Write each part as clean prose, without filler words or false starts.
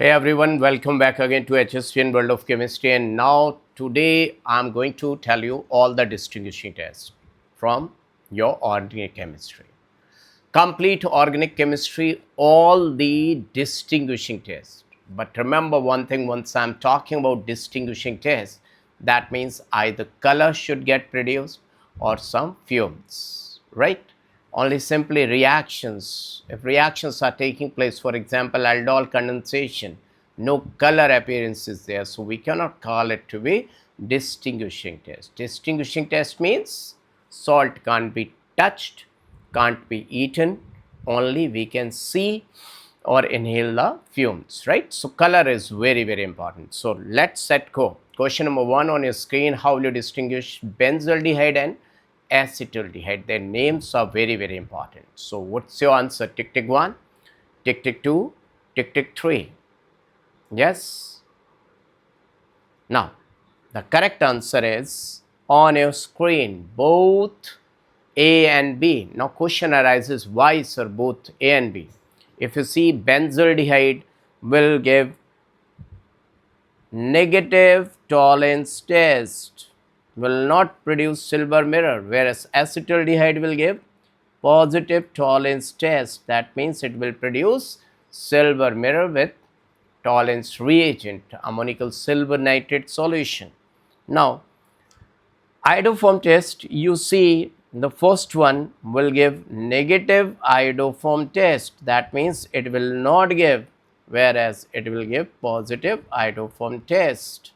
Hey everyone, welcome back again to HSP and World of Chemistry. And now today I'm going to tell you all the distinguishing tests from your organic chemistry. Complete organic chemistry, all the distinguishing tests. But remember one thing, once I'm talking about distinguishing tests, that means either color should get produced or some fumes, right? Only simply reactions. If reactions are taking place, for example, aldol condensation, no color appearance is there, so we cannot call it to be distinguishing test. Distinguishing test means salt can't be touched, can't be eaten, only we can see or inhale the fumes, right? So color is very, very important. So let's set go. Question number 1 on your screen: how will you distinguish benzaldehyde and acetaldehyde? Their names are very, very important. So what's your answer? Tick tick 1, tick tick 2, tick tick 3. Yes. Now the correct answer is on your screen, both A and B. Now question arises, why sir both A and B? If you see, benzaldehyde will give negative tolerance test, will not produce silver mirror, whereas acetaldehyde will give positive tolerance test. That means it will produce silver mirror with tolerance reagent, ammoniacal silver nitrate solution. Now iodoform test, you see the first one will give negative iodoform test. That means it will not give, whereas it will give positive iodoform test.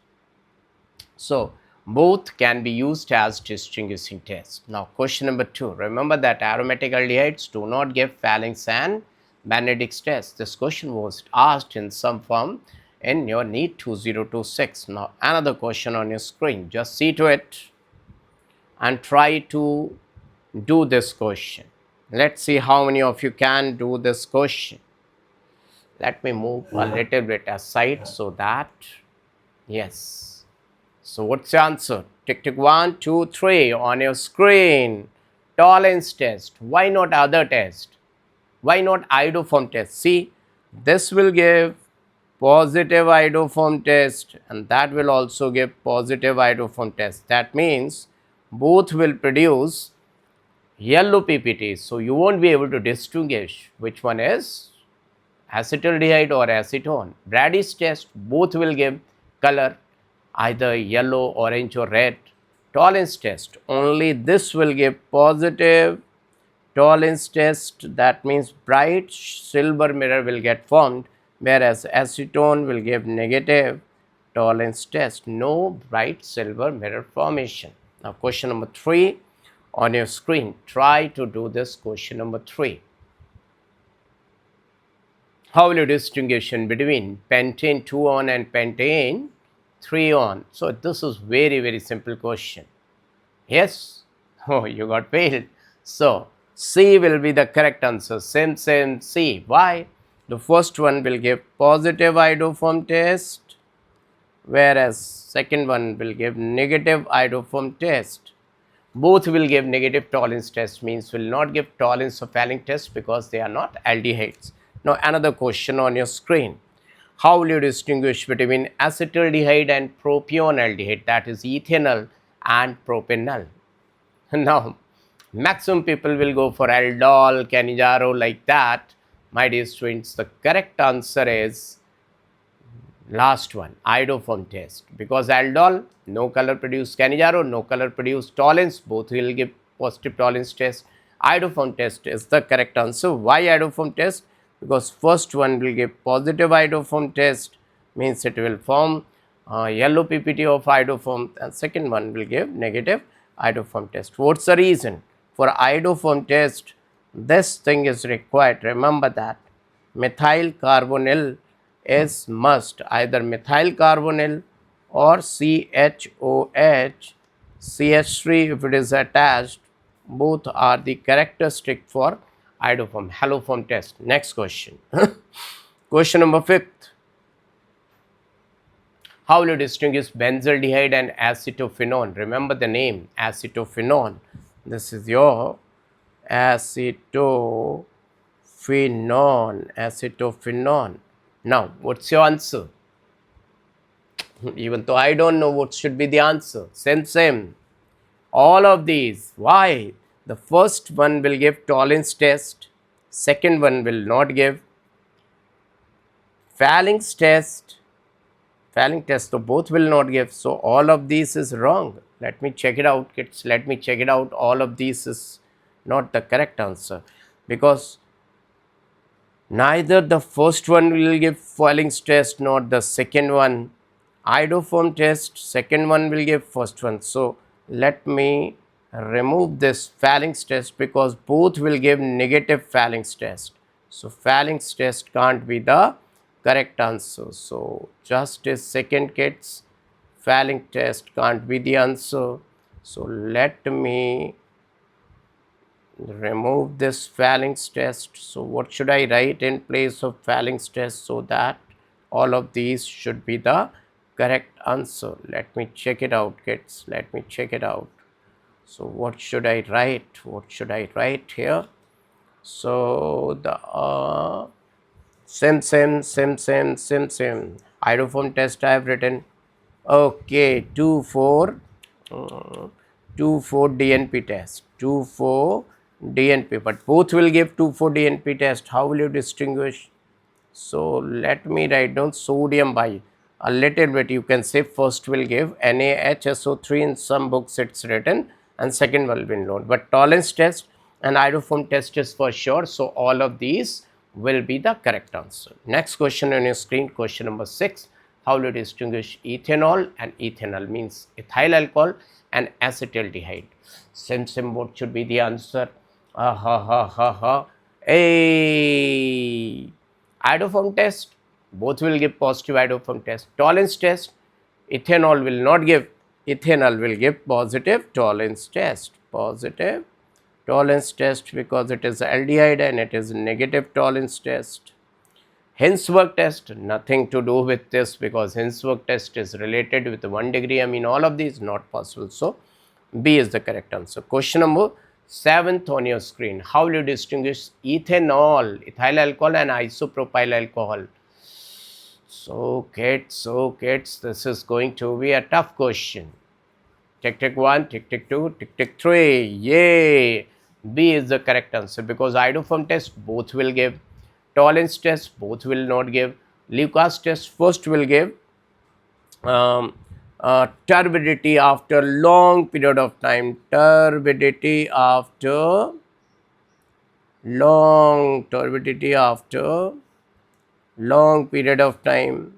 So both can be used as distinguishing tests. Now question number 2, remember that aromatic aldehydes do not give phalanx and Benedict's test. This question was asked in some form in your NEET 2026. Now another question on your screen, just see to it and try to do this question. Let's see how many of you can do this question. Let me move a little bit aside so that, yes. So what's the answer? Tick tick 1, 2, 3 on your screen. Tolerance test. Why not other test? Why not iodoform test? See, this will give positive iodoform test and that will also give positive iodoform test. That means both will produce yellow PPTs. So you won't be able to distinguish which one is acetaldehyde or acetone. Brady's test, both will give color either yellow, orange or red. Tolerance test, only this will give positive tolerance test. That means bright silver mirror will get formed, whereas acetone will give negative tolerance test, no bright silver mirror formation. Now question number 3 on your screen, try to do this question number 3. How will you distinguish between pentane 2-on and pentane 3-on? So this is very, very simple question. Yes? Oh, you got failed. So C will be the correct answer. Same C. Why? The first one will give positive iodoform test, whereas second one will give negative iodoform test. Both will give negative tolerance test, means will not give tolerance of phalanx test because they are not aldehydes. Now another question on your screen. How will you distinguish between acetaldehyde and propione aldehyde, that is ethanol and propanol? Now maximum people will go for aldol, canijaro, like that. My dear students, the correct answer is last one, iodoform test, because aldol no color produce, canijaro no color produce, tolerance both will give positive tolerance test. Iodoform test is the correct answer. Why iodoform test? Because first one will give positive iodoform test, means it will form yellow PPT of iodoform, and second one will give negative iodoform test. What's the reason? For iodoform test, this thing is required. Remember that methyl carbonyl is must, either methyl carbonyl or CHOH, CH3 if it is attached, both are the characteristic for iodoform haloform test. Next question. Question number 5. How will you distinguish benzaldehyde and acetophenone? Remember the name acetophenone. This is your acetophenone. Now, what's your answer? Even though I don't know what should be the answer. Same. All of these. Why? The first one will give tolerance test. Second one will not give. Phalanx test. Phalanx test. So both will not give. So all of these is wrong. Let me check it out, kids. Let me check it out. All of these is not the correct answer, because neither the first one will give Phalanx test nor the second one. Iodoform test, second one will give first one. So let me remove this Phalanx test, because both will give negative Phalanx test. So Phalanx test can't be the correct answer. So just a second, kids. Phalanx test can't be the answer. So let me remove this Phalanx test. So what should I write in place of Phalanx test, so that all of these should be the correct answer? Let me check it out, kids. Let me check it out. So what should I write? What should I write here? So the same. Iodoform test I have written. Okay, 2,4 DNP test, 2,4 DNP, but both will give 2,4 DNP test. How will you distinguish? So let me write down sodium by a little bit. You can say first will give NaHSO3, in some books it's written, and second will be known. But tolerance test and iodoform test is for sure. So all of these will be the correct answer. Next question on your screen, question number 6. How do you distinguish ethanol and ethanol? Means ethyl alcohol and acetaldehyde. Same, what should be the answer? Hey, iodoform test, both will give positive iodoform test. Tolerance test, ethanol will not give, ethanol will give positive tolerance test. Positive tolerance test, because it is aldehyde, and it is negative tolerance test. Hinzberg test, nothing to do with this, because Hinzberg test is related with 1 degree. I mean, all of these not possible. So B is the correct answer. Question number 7th on your screen. How will you distinguish ethanol, ethyl alcohol, and isopropyl alcohol? So kids, this is going to be a tough question. Tick 1, tick 2, tick 3. Yay! B is the correct answer, because iodoform test both will give, tolerance test both will not give, Lucas test first will give turbidity after long period of time, turbidity after long period of time,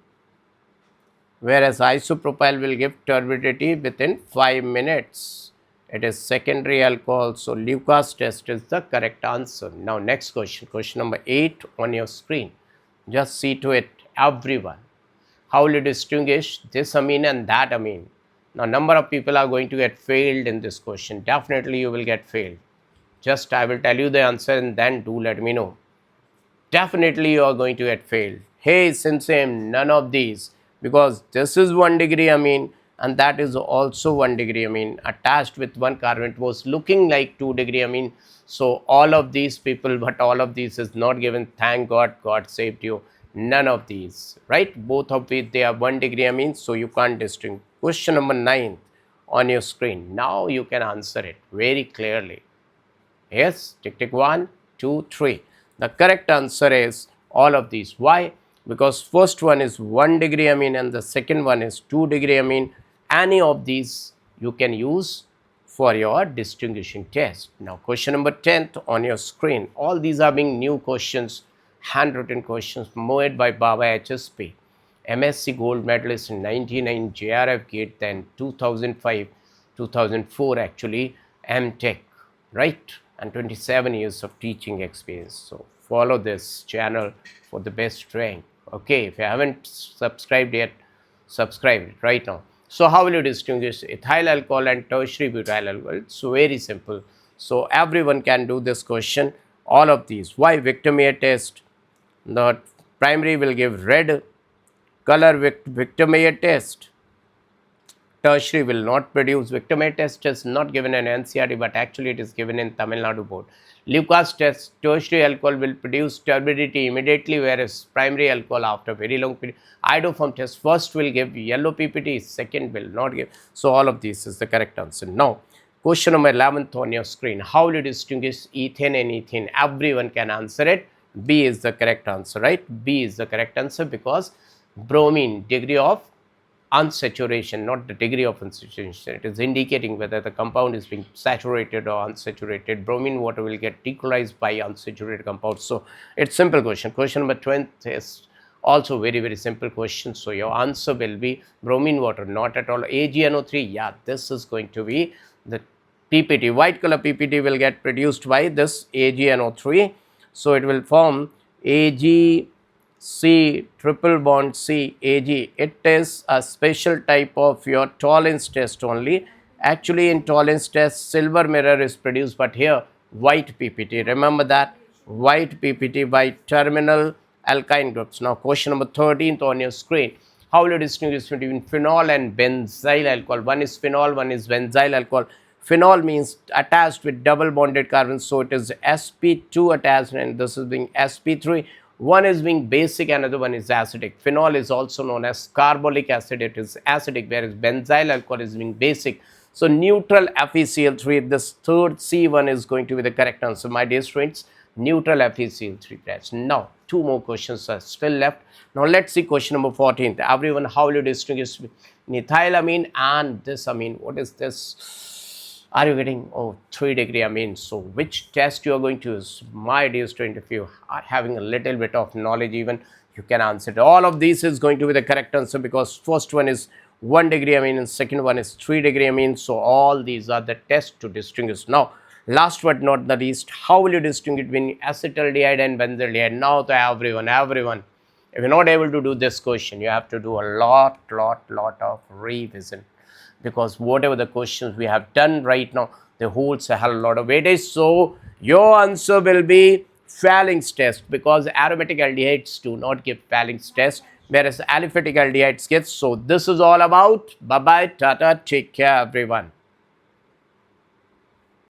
whereas isopropyl will give turbidity within 5 minutes. It is secondary alcohol. So Lucas test is the correct answer. Now next question, question number 8 on your screen. Just see to it, everyone. How will you distinguish this amine and that amine? Now number of people are going to get failed in this question. Definitely you will get failed. Just I will tell you the answer, and then do let me know. Definitely you are going to get failed. Hey, same, none of these, because this is 1 degree amine and that is also 1 degree amine attached with 1 carbon. It was looking like 2 degree amine. So all of these people, but all of these is not given. Thank God, God saved you. None of these, right? Both of it, they are 1 degree amine, so you can't distinguish. Question number 9 on your screen. Now you can answer it very clearly. Yes, tick 1, 2, 3. The correct answer is all of these. Why? Because first one is 1 degree amine and the second one is 2 degree amine. Any of these you can use for your distinguishing test. Now question number 10th on your screen. All these are being new questions, handwritten questions made by Baba H.S.P. MSc gold medalist in 99, JRF gate, then 2005, 2004 actually, MTech, right? And 27 years of teaching experience. So follow this channel for the best rank. Okay, if you haven't subscribed yet, subscribe it right now. So how will you distinguish ethyl alcohol and tertiary butyl alcohol? It's very simple. So everyone can do this question. All of these. Why? Victor test. The primary will give red color Victor test. tertiary will not produce. Victomet test is not given in NCERT, but actually it is given in Tamil Nadu board. Lucas test, tertiary alcohol will produce turbidity immediately, whereas primary alcohol after very long period. Iodoform test first will give yellow PPT, second will not give. So all of this is the correct answer. Now, question number 11th on your screen. How will you distinguish ethane and ethene? Everyone can answer it. B is the correct answer, right? B is the correct answer because bromine, degree of unsaturation, not the degree of unsaturation. It is indicating whether the compound is being saturated or unsaturated. Bromine water will get decolorized by unsaturated compounds. So it's simple question. Question number 20 is also very simple question. So your answer will be bromine water, not at all. AgNO3, yeah, this is going to be the PPT. White color PPT will get produced by this AgNO3. So it will form Ag C triple bond C Ag. It is a special type of your tolerance test only. Actually in tolerance test silver mirror is produced, but here white PPT. Remember that, white PPT by terminal alkyne groups. Now question number 13th on your screen. How will you distinguish between phenol and benzyl alcohol? One is phenol, one is benzyl alcohol. Phenol means attached with double bonded carbons, so it is sp2 attached and this is being sp3. One is being basic, another one is acidic. Phenol is also known as carbolic acid, it is acidic, whereas benzyl alcohol is being basic. So neutral FeCl3, this third C1 is going to be the correct answer, my dear students. Neutral FeCl3 gas. Now, two more questions are still left. Now, let's see question number 14th. Everyone, how will you distinguish methylamine and this amine? What is this? Are you getting? Oh, 3-degree amine. So, which test you are going to use? My dear student, if you are having a little bit of knowledge even, you can answer it. All of these is going to be the correct answer because first one is 1-degree amine and second one is 3-degree amine. So, all these are the tests to distinguish. Now, last but not the least, how will you distinguish between acetaldehyde and benzaldehyde? Now to everyone, if you're not able to do this question, you have to do a lot of revision, because whatever the questions we have done right now, they holds a hell lot of weightage. So your answer will be Falling's test, because aromatic aldehydes do not give Falling's test, whereas aliphatic aldehydes get. So this is all about. Bye bye, tata, take care everyone.